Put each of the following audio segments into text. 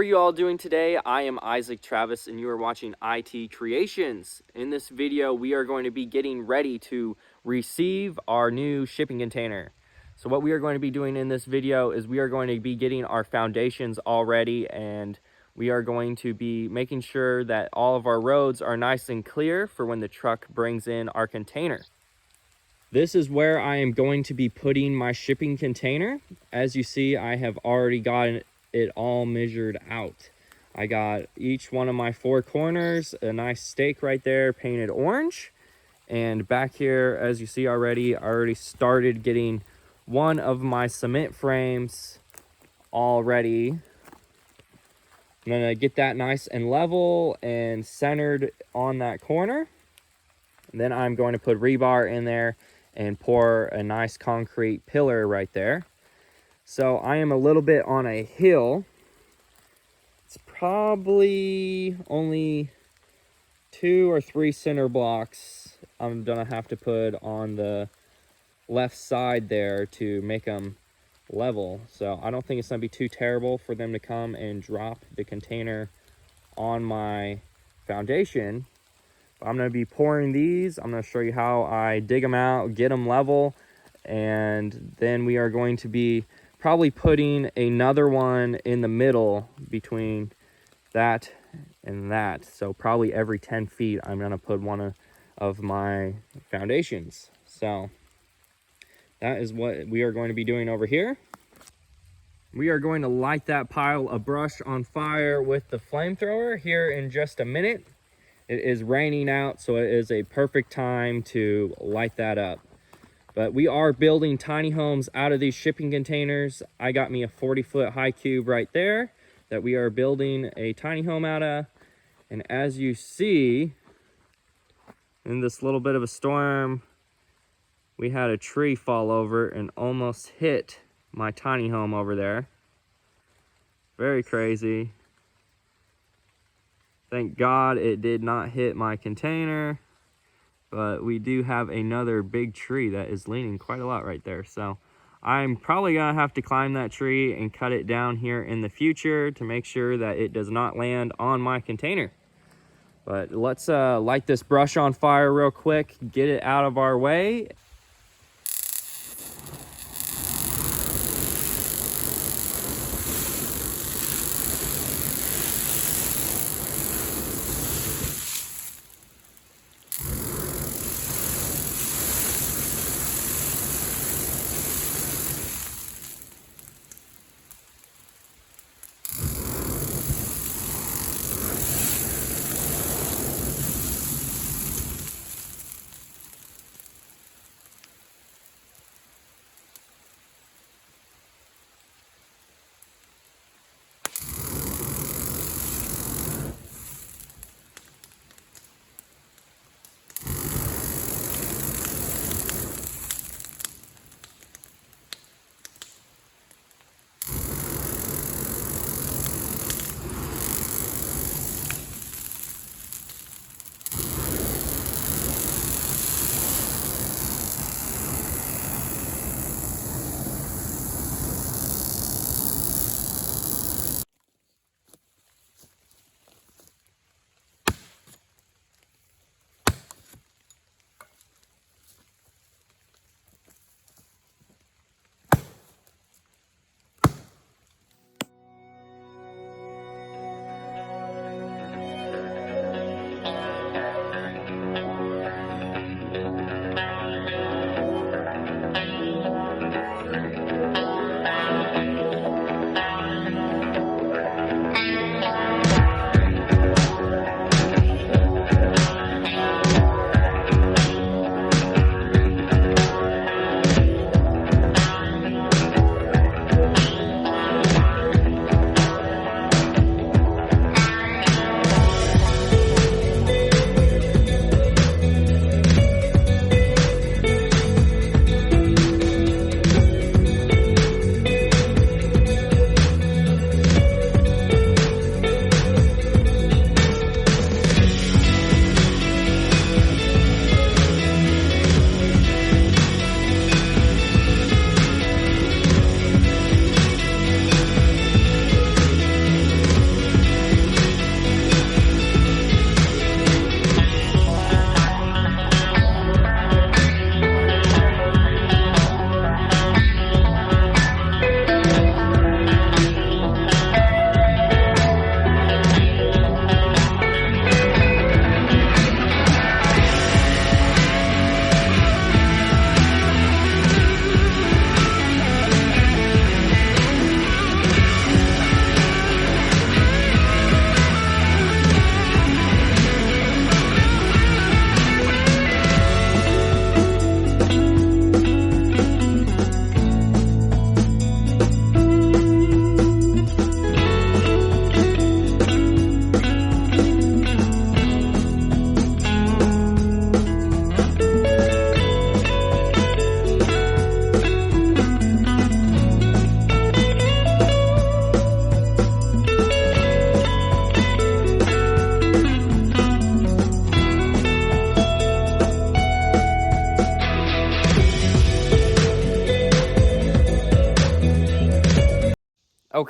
are you all doing today? I am Isaac Travis and you are watching I.T. Creations. In this video, we are going to be getting ready to receive our new shipping container. So what we are going to be doing in this video is we are going to be getting our foundations all ready, and we are going to be making sure that all of our roads are nice and clear for when the truck brings in our container. This is where I am going to be putting my shipping container. As you see, I have already got it all measured out. I got each one of my four corners, a nice stake right there painted orange. And back here, as you see already, I already started getting one of my cement frames all ready. I'm gonna get that nice and level and centered on that corner. And then I'm going to put rebar in there and pour a nice concrete pillar right there. So I am a little bit on a hill. It's probably only 2 or 3 center blocks I'm gonna have to put on the left side there to make them level. So I don't think it's gonna be too terrible for them to come and drop the container on my foundation. I'm going to be pouring these. I'm going to show you how I dig them out, get them level, and then we are going to be probably putting another one in the middle between that and that. So probably every 10 feet, I'm going to put one of my foundations. So that is what we are going to be doing over here. We are going to light that pile of brush on fire with the flamethrower here in just a minute. It is raining out, so it is a perfect time to light that up. But we are building tiny homes out of these shipping containers. I got me a 40-foot high cube right there that we are building a tiny home out of. And as you see, in this little bit of a storm, we had a tree fall over and almost hit my tiny home over there. Very crazy. Thank God it did not hit my container, but we do have another big tree that is leaning quite a lot right there. So I'm probably gonna have to climb that tree and cut it down here in the future to make sure that it does not land on my container. But let's light this brush on fire real quick, get it out of our way.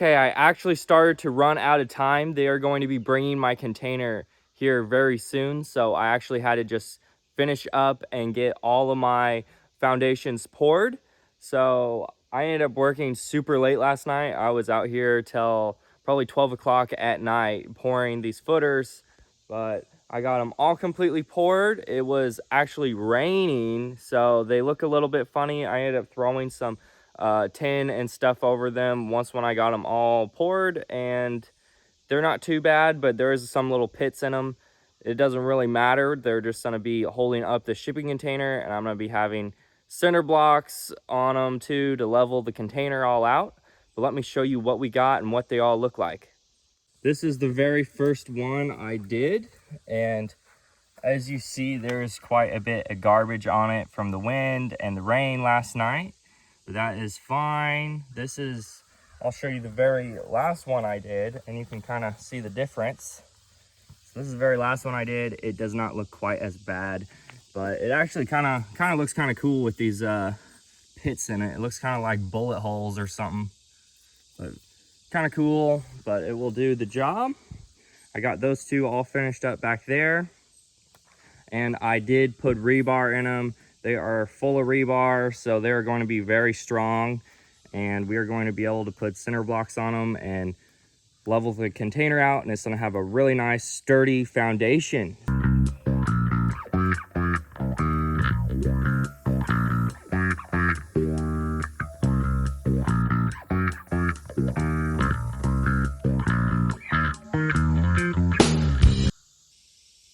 Okay, I actually started to run out of time. They are going to be bringing my container here very soon, so I actually had to just finish up and get all of my foundations poured. So I ended up working super late last night. I was out here till probably 12 o'clock at night pouring these footers, but I got them all completely poured. It was actually raining, so they look a little bit funny. I ended up throwing some tin and stuff over them once when I got them all poured, and they're not too bad, but there is some little pits in them. It doesn't really matter. They're just going to be holding up the shipping container, and I'm going to be having cinder blocks on them too to level the container all out. But let me show you what we got and what they all look like. This is the very first one I did, and as you see, there's quite a bit of garbage on it from the wind and the rain last night. But that is fine. I'll show you the very last one I did, and you can kind of see the difference. So this is the very last one I did. It does not look quite as bad, but it actually kind of looks kind of cool with these pits in it. It looks kind of like bullet holes or something, but kind of cool, but it will do the job. I got those two all finished up back there, and I did put rebar in them. They are full of rebar, so they're going to be very strong, and we are going to be able to put cinder blocks on them and level the container out, and it's going to have a really nice sturdy foundation.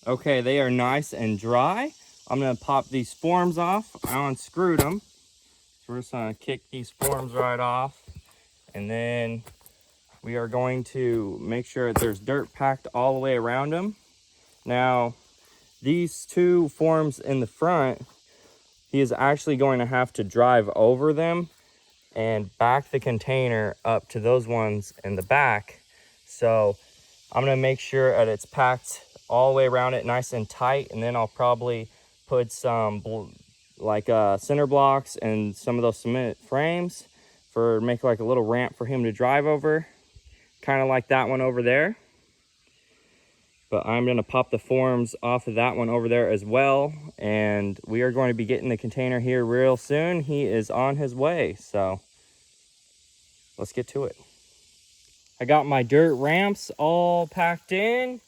Okay, they are nice and dry. I'm going to pop these forms off. I unscrewed them. So we're just going to kick these forms right off, and then we are going to make sure that there's dirt packed all the way around them. Now, these two forms in the front, he is actually going to have to drive over them and back the container up to those ones in the back. So I'm going to make sure that it's packed all the way around it nice and tight, and then I'll probably put some cinder blocks and some of those cement frames for make like a little ramp for him to drive over, kind of like that one over there. But I'm going to pop the forms off of that one over there as well, and we are going to be getting the container here real soon. He is on his way, so let's get to it. I got my dirt ramps all packed in.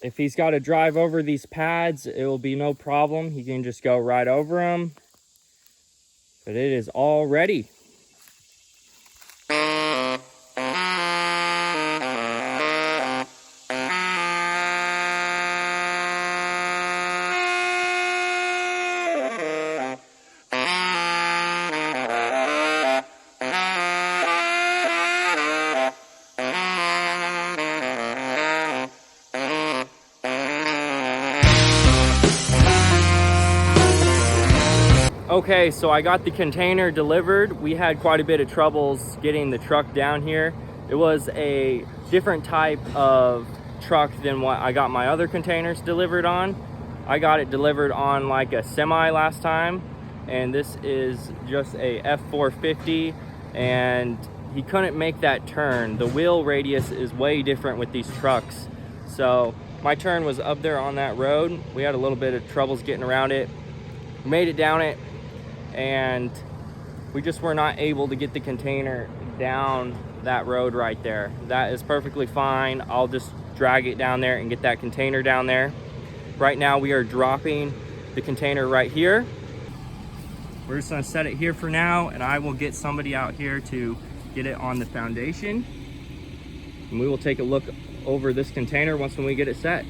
If he's got to drive over these pads, it will be no problem. He can just go right over them. But it is all ready. Okay, so I got the container delivered. We had quite a bit of troubles getting the truck down here. It was a different type of truck than what I got my other containers delivered on. I got it delivered on like a semi last time, and this is just a F450, and he couldn't make that turn. The wheel radius is way different with these trucks. So my turn was up there on that road. We had a little bit of troubles getting around it. We made it down it, and we just were not able to get the container down that road right there. That is perfectly fine. I'll just drag it down there and get that container down there. Right now we are dropping the container right here. We're just gonna set it here for now, and I will get somebody out here to get it on the foundation, and we will take a look over this container once when we get it set.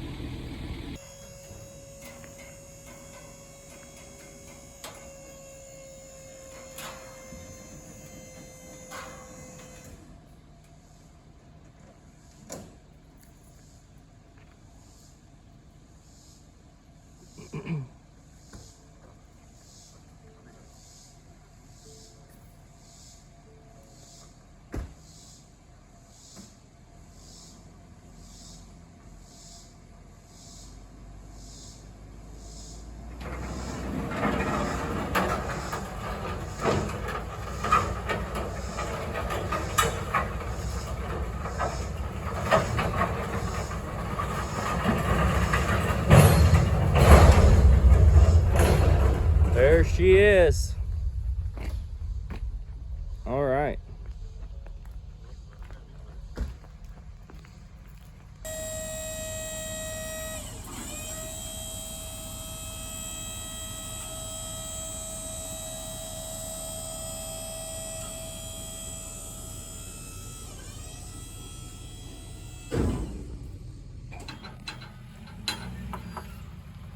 she is. All right.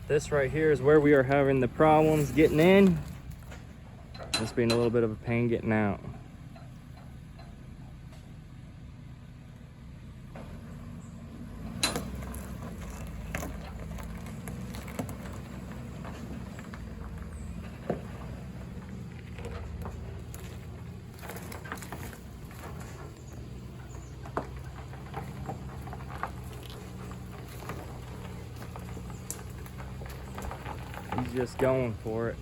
This right here is where we are having the problems getting in. It's been a little bit of a pain getting out. He's just going for it.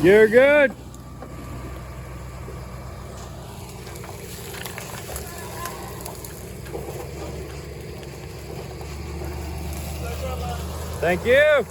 You're good. Thank you.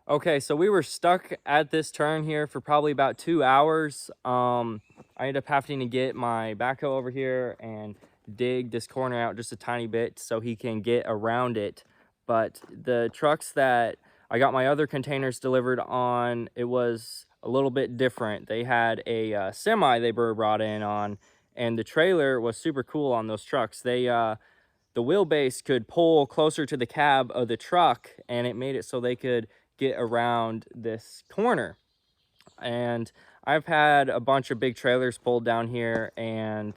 Okay, so we were stuck at this turn here for probably about 2 hours. I ended up having to get my backhoe over here and dig this corner out just a tiny bit so he can get around it. But the trucks that I got my other containers delivered on, it was a little bit different. They had a semi they were brought in on, and the trailer was super cool on those trucks. The wheelbase could pull closer to the cab of the truck, and it made it so they could get around this corner. And I've had a bunch of big trailers pulled down here, and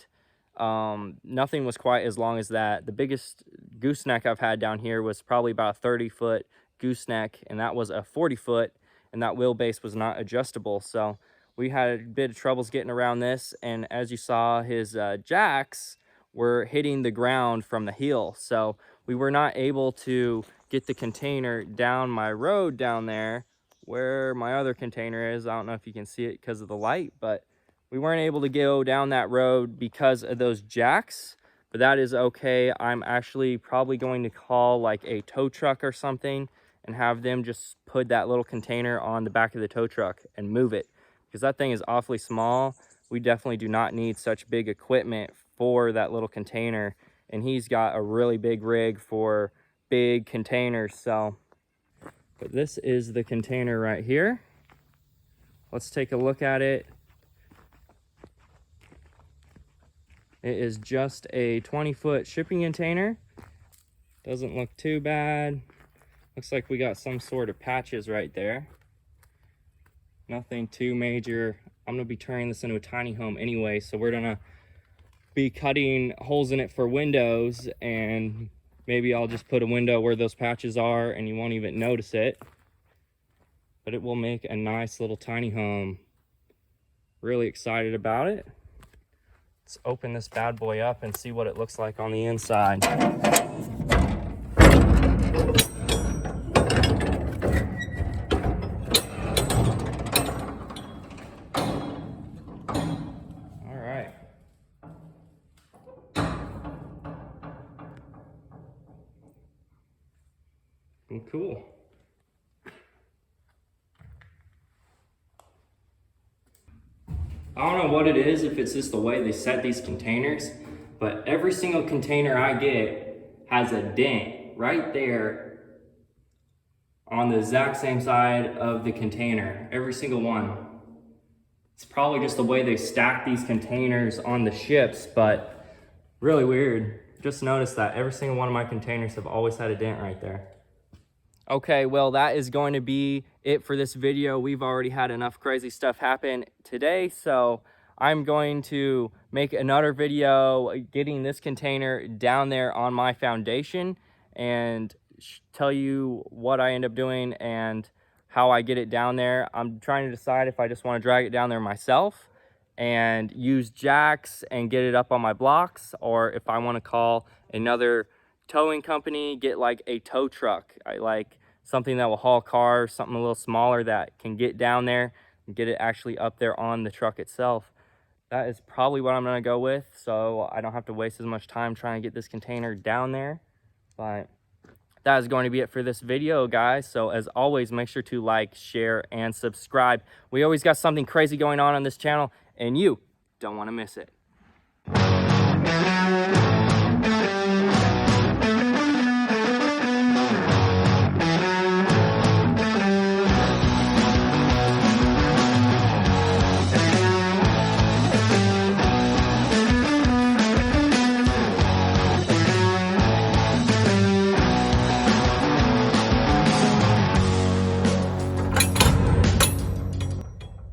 nothing was quite as long as that. The biggest gooseneck I've had down here was probably about a 30-foot gooseneck, and that was a 40-foot, and that wheelbase was not adjustable. So we had a bit of troubles getting around this, and as you saw, his jacks were hitting the ground from the heel. So we were not able to get the container down my road down there where my other container is. I don't know if you can see it because of the light, but we weren't able to go down that road because of those jacks, but that is okay. I'm actually probably going to call like a tow truck or something and have them just put that little container on the back of the tow truck and move it, because that thing is awfully small. We definitely do not need such big equipment for that little container, and he's got a really big rig for big containers. So, but this is the container right here. Let's take a look at it. It is just a 20-foot shipping container. Doesn't look too bad. Looks like we got some sort of patches right there. Nothing too major I'm gonna be turning this into a tiny home anyway, so we're gonna be cutting holes in it for windows, and maybe I'll just put a window where those patches are and you won't even notice it. But it will make a nice little tiny home. Really excited about it. Let's open this bad boy up and see what it looks like on the inside. All right. Cool. I don't know what it is, if it's just the way they set these containers, but every single container I get has a dent right there on the exact same side of the container, every single one. It's probably just the way they stack these containers on the ships, but really weird. Just noticed that every single one of my containers have always had a dent right there. Okay, well, that is going to be it for this video. We've already had enough crazy stuff happen today, so I'm going to make another video getting this container down there on my foundation and tell you what I end up doing and how I get it down there. I'm trying to decide if I just want to drag it down there myself and use jacks and get it up on my blocks, or if I want to call another towing company, get like a tow truck. I like something that will haul cars, something a little smaller that can get down there and get it actually up there on the truck itself. That is probably what I'm gonna go with, so I don't have to waste as much time trying to get this container down there. But that is going to be it for this video, guys. So as always, make sure to like, share, and subscribe. We always got something crazy going on this channel, and you don't want to miss it.